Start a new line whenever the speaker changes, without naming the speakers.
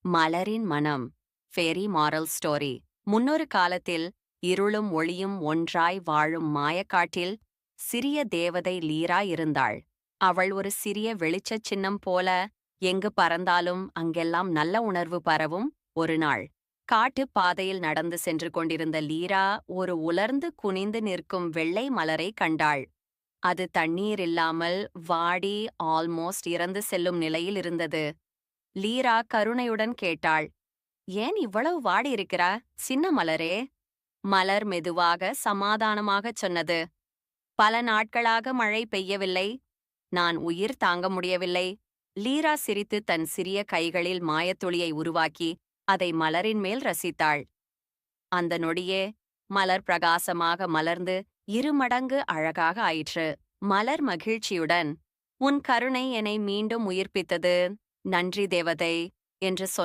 மலரின் மனம். Fairy moral story. முன்னொரு காலத்தில் இருளும் ஒளியும் ஒன்றாய் வாழும் மாயக்காட்டில் சிறிய தேவதை லீரா இருந்தாள். அவள் ஒரு சிறிய வெளிச்சச் சின்னம் போல எங்கு பறந்தாலும் அங்கெல்லாம் நல்ல உணர்வு பரவும். ஒரு நாள் காட்டு பாதையில் நடந்து சென்று கொண்டிருந்த லீரா ஒரு உலர்ந்து குனிந்து நிற்கும் வெள்ளை மலரை கண்டாள். அது தண்ணீர் இல்லாமல் வாடி ஆல்மோஸ்ட் இறந்து செல்லும் நிலையில் இருந்தது. லீரா கருணையுடன் கேட்டாள், "ஏன் இவ்வளவு வாடியிருக்கிறா, சின்ன மலரே?" மலர் மெதுவாக சமாதானமாகச் சொன்னது, "பல நாட்களாக மழை பெய்யவில்லை. நான் உயிர் தாங்க முடியவில்லை." லீரா சிரித்து தன் சிறிய கைகளில் மாயத்துளியை உருவாக்கி அதை மலரின் மேல் ரசித்தாள். அந்த நொடியே மலர் பிரகாசமாக மலர்ந்து இருமடங்கு அழகாக ஆயிற்று. மலர் மகிழ்ச்சியுடன், "உன் கருணை என்னை மீண்டும் உயிர்ப்பித்தது. நன்றி தேவதை" என்று